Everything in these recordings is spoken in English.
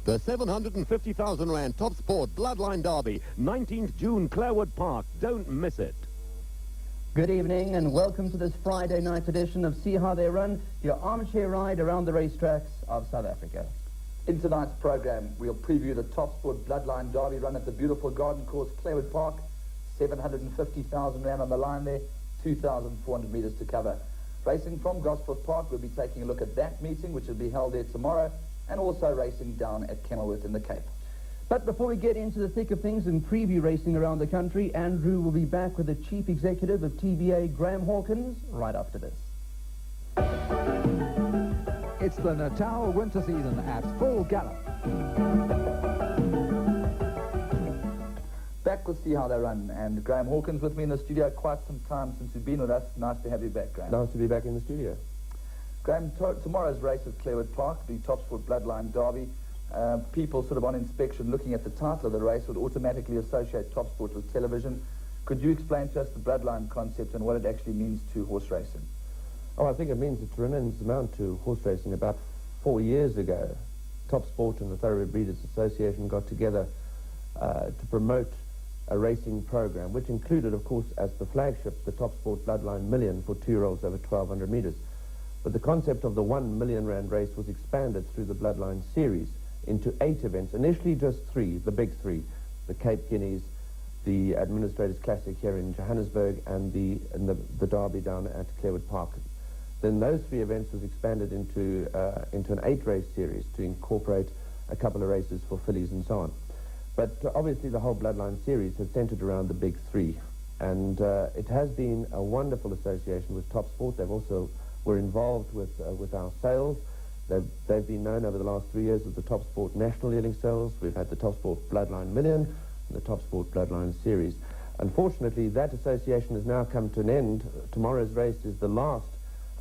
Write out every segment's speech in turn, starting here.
The 750,000 Rand Top Sport Bloodline Derby, 19th June, Clairwood Park. Don't miss it. Good evening and welcome to this Friday night edition of See How They Run, your armchair ride around the racetracks of South Africa. In tonight's program, we'll preview the Top Sport Bloodline Derby run at the beautiful garden course, Clairwood Park. 750,000 Rand on the line there, 2,400 metres to cover. Racing from Gosforth Park, we'll be taking a look at that meeting, which will be held there tomorrow, and also racing down at Kenilworth in the Cape. But before we get into the thick of things and preview racing around the country, Andrew will be back with the Chief Executive of TBA, Graham Hawkins, right after this. It's the Natal winter season at full gallop. Back with See How They Run, and Graham Hawkins with me in the studio. Quite some time since you've been with us. Nice to have you back, Graham. Nice to be back in the studio. Graham, tomorrow's race at Clairwood Park, the Top Sport Bloodline Derby. People sort of on inspection looking at the title of the race would automatically associate Top Sport with television. Could you explain to us the Bloodline concept and what it actually means to horse racing? Oh, I think it means a tremendous amount to horse racing. About 4 years ago, Top Sport and the Thoroughbred Breeders Association got together to promote a racing program, which included, of course, as the flagship, the Top Sport Bloodline Million for 2-year-olds over 1,200 metres. But the concept of the 1 million Rand race was expanded through the Bloodline series into 8 events, initially just 3, the big 3, the Cape Guineas, the Administrators Classic here in Johannesburg, and the Derby down at Clairwood Park. Then those 3 events was expanded into an 8-race series to incorporate a couple of races for fillies and so on. But obviously the whole Bloodline series has centred around the big 3, and it has been a wonderful association with Top Sport. They've also were involved with our sales. They've been known over the last 3 years as the Top Sport National Yearling Sales. We've had the Top Sport Bloodline Million and the Top Sport Bloodline Series. Unfortunately, that association has now come to an end. Tomorrow's race is the last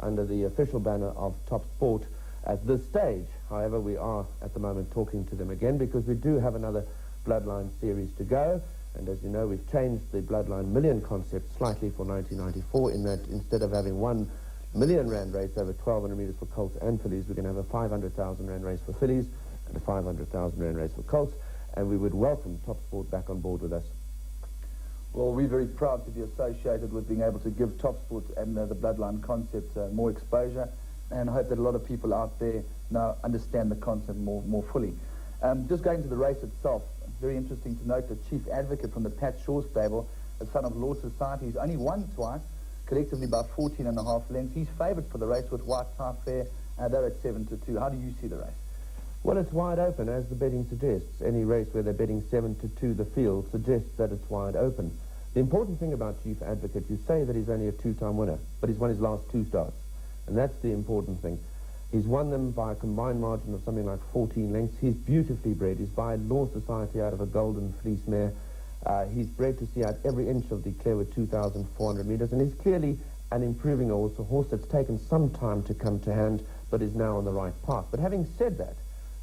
under the official banner of Top Sport at this stage. However, we are at the moment talking to them again because we do have another Bloodline Series to go. And as you know, we've changed the Bloodline Million concept slightly for 1994 in that instead of having 1 million Rand race over 1,200 metres for colts and fillies, we're going to have a 500,000 Rand race for fillies and a 500,000 Rand race for colts, and we would welcome Top Sport back on board with us. Well, we're very proud to be associated with being able to give Top Sport and the Bloodline concept more exposure, and I hope that a lot of people out there now understand the concept more fully. Just going to the race itself, very interesting to note the Chief Advocate from the Pat Shaw stable, a son of Law Society, he's only won twice, collectively by 14.5 lengths. He's favoured for the race with White Tie Fair. They're at 7-2. How do you see the race? Well, it's wide open, as the betting suggests. Any race where they're betting 7-2, the field suggests that it's wide open. The important thing about Chief Advocate, you say that he's only a 2-time winner, but he's won his last 2 starts. And that's the important thing. He's won them by a combined margin of something like 14 lengths. He's beautifully bred. He's by Law Society out of a Golden Fleece mare. He's bred to see out every inch of the Clairwood 2,400 metres, and he's clearly an improving horse, a horse that's taken some time to come to hand, but is now on the right path. But having said that,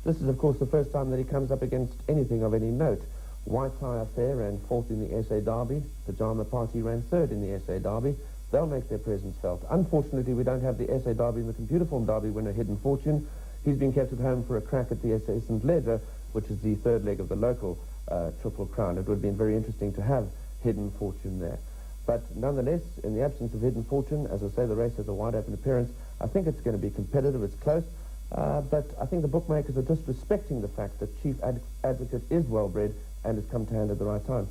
this is, of course, the first time that he comes up against anything of any note. White Tie Fair ran 4th in the SA Derby. Pajama Party ran 3rd in the SA Derby. They'll make their presence felt. Unfortunately, we don't have the SA Derby and the Computer Form Derby winner, Hidden Fortune. He's been kept at home for a crack at the SA St. Ledger, which is the 3rd leg of the local Triple Crown. It would have been very interesting to have Hidden Fortune there. But nonetheless, in the absence of Hidden Fortune, as I say, the race has a wide open appearance. I think it's going to be competitive, it's close, but I think the bookmakers are just respecting the fact that Chief Advocate is well bred and has come to hand at the right time.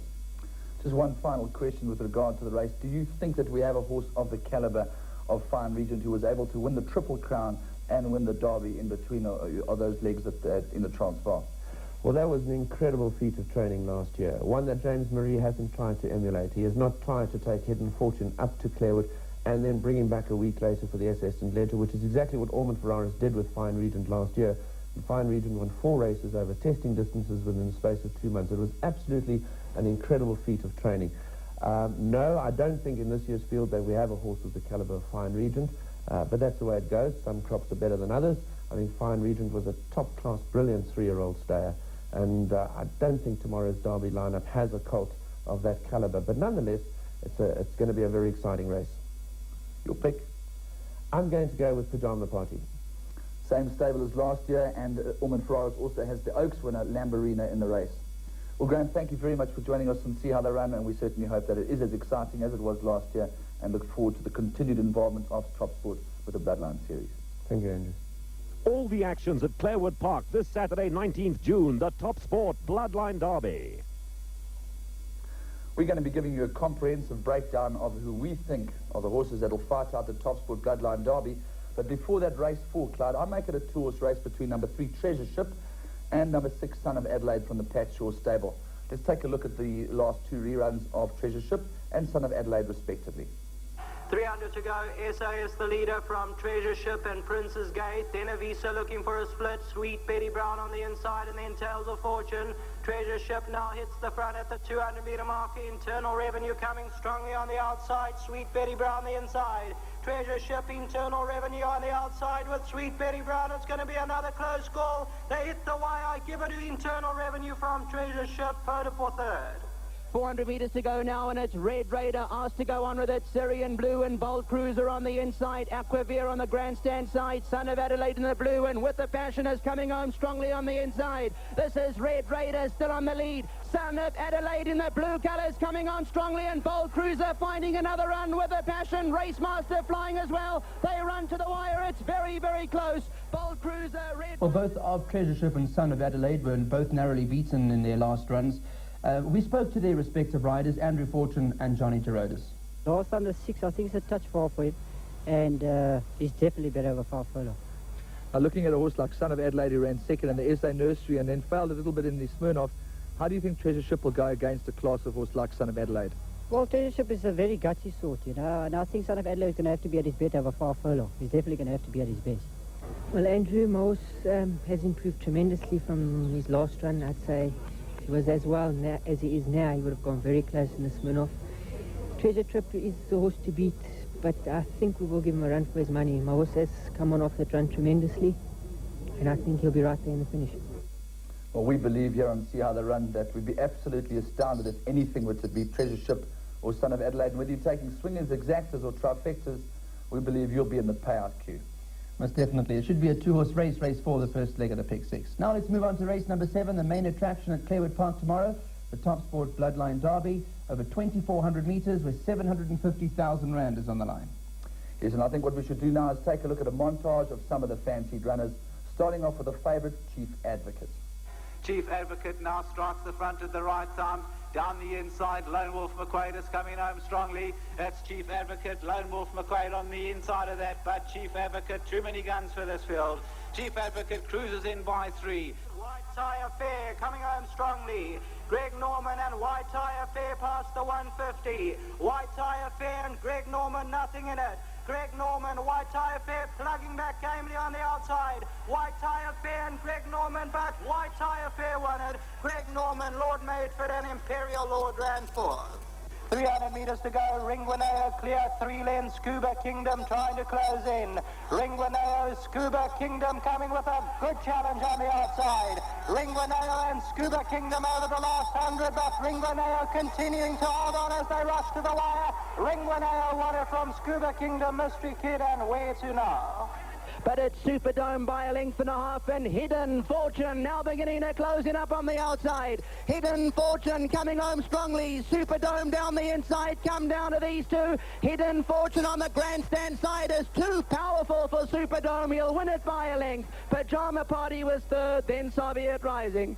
Just one final question with regard to the race. Do you think that we have a horse of the calibre of Fine Regent who was able to win the Triple Crown and win the Derby in between of those legs in the Transvaal? Well, that was an incredible feat of training last year, one that James Marie hasn't tried to emulate. He has not tried to take Hidden Fortune up to Clairwood and then bring him back a week later for the SS St. Ledger, which is exactly what Ormond Ferraris did with Fine Regent last year. And Fine Regent won 4 races over testing distances within the space of 2 months. It was absolutely an incredible feat of training. No, I don't think in this year's field that we have a horse of the calibre of Fine Regent, but that's the way it goes. Some crops are better than others. I think Fine Regent was a top-class, brilliant 3-year-old stayer. And I don't think tomorrow's Derby lineup has a colt of that calibre. But nonetheless, it's going to be a very exciting race. Your pick? I'm going to go with Pajama Party. Same Same stable as last year, and Ormond Ferraris also has the Oaks winner, Lamborghini, in the race. Well, Graham, thank you very much for joining us and See How They Run, and we certainly hope that it is as exciting as it was last year, and look forward to the continued involvement of Top Sport with the Bloodline Series. Thank you, Andrew. All the actions at Clairwood Park this Saturday, 19th June, the Top Sport Bloodline Derby. We're going to be giving you a comprehensive breakdown of who we think are the horses that will fight out the Top Sport Bloodline Derby. But before that race 4, Clyde, I make it a two-horse race between number 3, Treasure Ship, and number 6, Son of Adelaide from the Patshaw stable. Let's take a look at the last 2 reruns of Treasure Ship and Son of Adelaide, respectively. 300 to go. SAS the leader from Treasure Ship and Prince's Gate. Then Avisa looking for a split. Sweet Betty Brown on the inside, and then Tales of Fortune. Treasure Ship now hits the front at the 200-meter mark. Internal Revenue coming strongly on the outside. Sweet Betty Brown the inside. Treasure Ship, Internal Revenue on the outside with Sweet Betty Brown. It's going to be another close call. They hit the wire. I give it to Internal Revenue from Treasure Ship. Photo for third. 400 metres to go now, and it's Red Raider asked to go on with it. Syrian Blue and Bold Cruiser on the inside. Aquavir on the grandstand side. Son of Adelaide in the blue, and With the Passion is coming home strongly on the inside. This is Red Raider still on the lead. Son of Adelaide in the blue colours coming on strongly, and Bold Cruiser finding another run. With the Passion, Racemaster flying as well. They run to the wire. It's very, very close. Bold Cruiser, Red... Well, both of Treasure Ship and Son of Adelaide were both narrowly beaten in their last runs. We spoke to their respective riders, Andrew Fortune and Johnny Gerodis. Last under 6, I think it's a touch far for him, and he's definitely better over 5 furlong. Now, looking at a horse like Son of Adelaide, who ran second in the SA Nursery and then failed a little bit in the Smirnoff, how do you think Treasure Ship will go against a class of horse like Son of Adelaide? Well, Treasure Ship is a very gutsy sort, you know, and I think Son of Adelaide is going to have to be at his best over 5 furlong. He's definitely going to have to be at his best. Well, Andrew, my horse has improved tremendously from his last run, I'd say. He was as well now, as he is now. He would have gone very close in the Smirnoff. Treasure Trip is the horse to beat, but I think we will give him a run for his money. My horse has come on off that run tremendously, and I think he'll be right there in the finish. Well, we believe here on See How They Run that we'd be absolutely astounded if anything were to beat Treasure Ship or Son of Adelaide. And whether you're taking swingers, exactas or trifectas, we believe you'll be in the payout queue. Most definitely. It should be a two-horse race, race 4, the first leg of the pick 6. Now let's move on to race number 7, the main attraction at Clairwood Park tomorrow, the Top Sport Bloodline Derby, over 2,400 metres with 750,000 randers on the line. Yes, and I think what we should do now is take a look at a montage of some of the fancied runners, starting off with the favourite, Chief Advocate. Chief Advocate now strikes the front at the right time. Down the inside, Lone Wolf McQuaid is coming home strongly. That's Chief Advocate, Lone Wolf McQuaid on the inside of that, but Chief Advocate, too many guns for this field. Chief Advocate cruises in by 3. White Tie Affair coming home strongly. Greg Norman and White Tie Affair past the 150. White Tie Affair and Greg Norman, nothing in it. Greg Norman, White Tie Affair plugging back gamely on the outside. White Tie Affair and Greg Norman, but White Tie Affair won it. Greg Norman, Lord Maidford and Imperial Lord ran 4th. 300 metres to go. Ringwaneo clear. 3 lengths. Scuba Kingdom trying to close in. Ringwaneo, Scuba Kingdom coming with a good challenge on the outside. Ringwaneo and Scuba Kingdom over the last 100, but Ringwaneo continuing to hold on as they rush to the wire. Ringwaneo won it from Scuba Kingdom, Mystery Kid, and Where To Now. But it's Superdome by a length and a half, and Hidden Fortune now beginning to close in up on the outside. Hidden Fortune coming home strongly. Superdome down the inside, come down to these two. Hidden Fortune on the grandstand side is too powerful for Superdome. He'll win it by a length. Pajama Party was third, then Soviet Rising.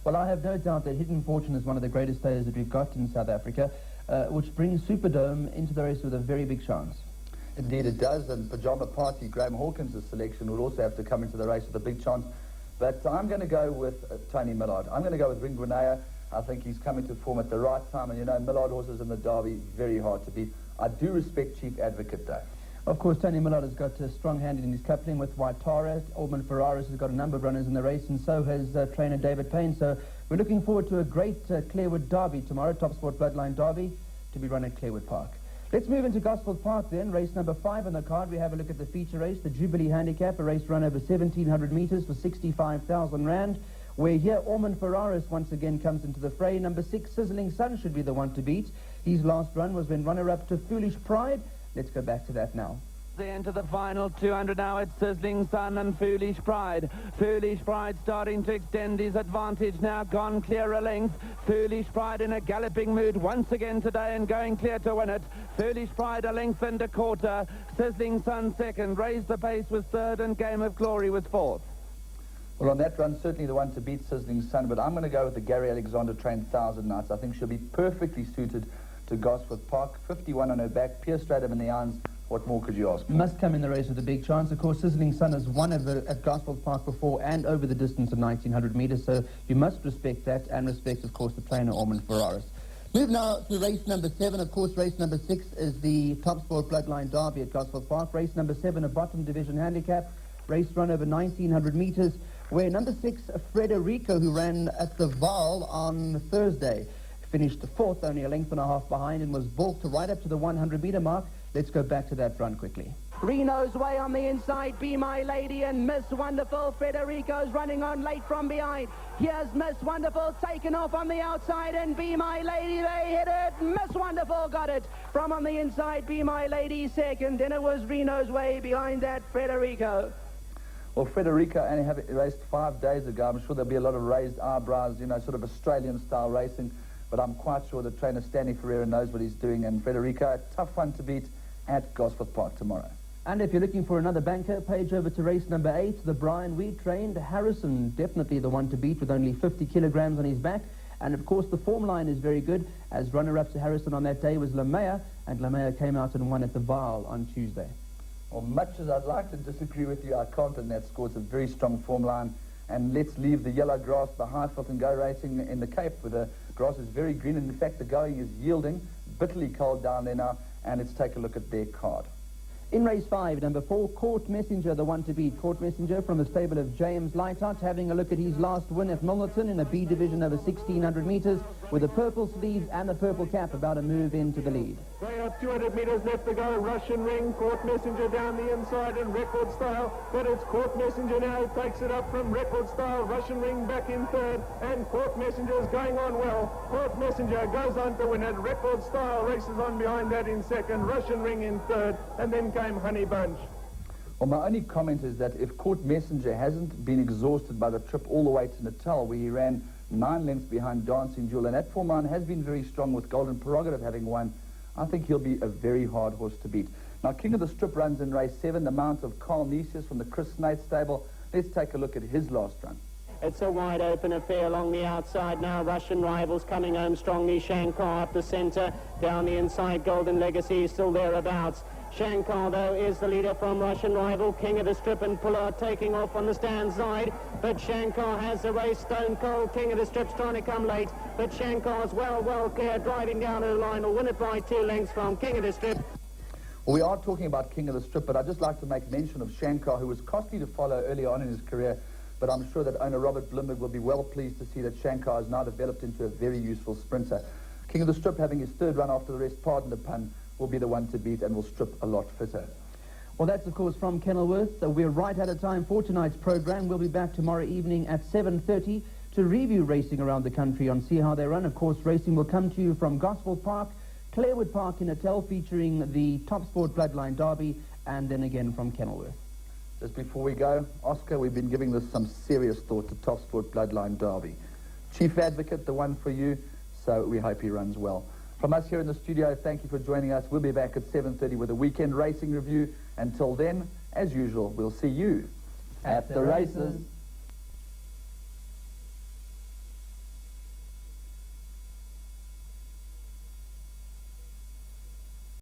Well, I have no doubt that Hidden Fortune is one of the greatest players that we've got in South Africa, which brings Superdome into the race with a very big chance. Indeed it does, and Pajama Party, Graham Hawkins' selection, will also have to come into the race with a big chance. But I'm going to go with Tony Millard. I'm going to go with Ringwaneo. I think he's coming to form at the right time, and you know, Millard horses in the Derby, very hard to beat. I do respect Chief Advocate, though. Of course, Tony Millard has got a strong hand in his coupling with Waitara. Ormond Ferraris has got a number of runners in the race, and so has trainer David Payne. So we're looking forward to a great Clairwood Derby tomorrow, Top Sport Bloodline Derby, to be run at Clairwood Park. Let's move into Gosforth Park then, race number 5 on the card. We have a look at the feature race, the Jubilee Handicap, a race run over 1,700 metres for 65,000 rand, where here Ormond Ferraris once again comes into the fray. Number 6, Sizzling Sun, should be the one to beat. His last run was when runner-up to Foolish Pride. Let's go back to that now. They enter the final 200 now. It's Sizzling Sun and Foolish Pride. Foolish Pride starting to extend his advantage now. Gone clear a length. Foolish Pride in a galloping mood once again today and going clear to win it. Foolish Pride a length and a quarter. Sizzling Sun second. Raised the Pace was third and Game of Glory was fourth. Well, on that run, certainly the one to beat Sizzling Sun, but I'm going to go with the Gary Alexander trained 1,000 Nights. I think she'll be perfectly suited to Gosforth Park. 51 on her back, Pierce Stratum in the irons. What more could you ask for? Must come in the race with a big chance. Of course, Sizzling Sun has won at Gosforth Park before and over the distance of 1,900 metres, so you must respect that and respect, of course, the trainer, Ormond Ferraris. Move now to race number 7. Of course, race number 6 is the Top Sport Bloodline Derby at Gosforth Park. Race number 7, a bottom division handicap. Race run over 1,900 metres, where number 6, Frederico, who ran at the Val on Thursday, finished fourth, only a length and a half behind, and was balked right up to the 100-metre mark. Let's go back to that run quickly. Reno's way on the inside, Be My Lady and Miss Wonderful. Frederico's running on late from behind. Here's Miss Wonderful taken off on the outside, and Be My Lady, they hit it. Miss Wonderful got it from on the inside. Be My Lady second, and it was Reno's way behind that, Frederico. Well, Frederico only raced 5 days ago. I'm sure there'll be a lot of raised eyebrows, you know, sort of Australian-style racing. But I'm quite sure the trainer, Stanley Ferreira, knows what he's doing. And Frederico, a tough one to beat at Gosforth Park tomorrow. And if you're looking for another banker, page over to race number 8, the Brian Weed trained Harrison, definitely the one to beat with only 50 kilograms on his back. And of course the form line is very good, as runner-up to Harrison on that day was Lamea, and Lamea came out and won at the Val on Tuesday. Well, much as I'd like to disagree with you, I can't in that score. It's a very strong form line. And let's leave the yellow grass behind and go racing in the Cape, where the grass is very green, and in fact the going is yielding, bitterly cold down there now. And let's take a look at their card. In race 5, number 4, Court Messenger, the one to beat. Court Messenger from the stable of James Lightout, having a look at his last win at Milnerton in a B division over 1,600 metres, with the purple sleeves and the purple cap, about to move into the lead. They have 200 metres left to go. Russian Ring, Court Messenger down the inside in Record Style, but it's Court Messenger now who takes it up from Record Style. Russian Ring back in third, and Court Messenger is going on well. Court Messenger goes on to win it. Record Style races on behind that in second, Russian Ring in third, and then came Honey Bunch. Well, my only comment is that if Court Messenger hasn't been exhausted by the trip all the way to Natal, where he ran 9 lengths behind Dancing Jewel, and that form line has been very strong with Golden Prerogative having won, I think he'll be a very hard horse to beat. Now, King of the Strip runs in race 7, the mount of Carl Nesius from the Chris Snaith stable. Let's take a look at his last run. It's a wide open affair along the outside now. Russian Rivals coming home strongly. Shankar up the centre. Down the inside, Golden Legacy is still thereabouts. Shankar, though, is the leader from Russian Rival. King of the Strip and Puller taking off on the stand side. But Shankar has the race stone cold. King of the Strip's trying to come late. But Shankar's well clear, driving down to the line. Will win it by 2 lengths from King of the Strip. Well, we are talking about King of the Strip, but I'd just like to make mention of Shankar, who was costly to follow early on in his career. But I'm sure that owner Robert Bloomberg will be well pleased to see that Shankar has now developed into a very useful sprinter. King of the Strip, having his third run after the rest, pardon the pun, will be the one to beat and will strip a lot fitter. Well, that's, of course, from Kenilworth. We're right out of time for tonight's programme. We'll be back tomorrow evening at 7:30 to review racing around the country on See How They Run. Of course, racing will come to you from Gosforth Park, Clairwood Park in Natal, featuring the Top Sport Bloodline Derby, and then again from Kenilworth. Just before we go, Oscar, we've been giving this some serious thought to Top Sport Bloodline Derby. Chief Advocate, the one for you, so we hope he runs well. From us here in the studio, thank you for joining us. We'll be back at 7:30 with a weekend racing review. Until then, as usual, we'll see you at the races.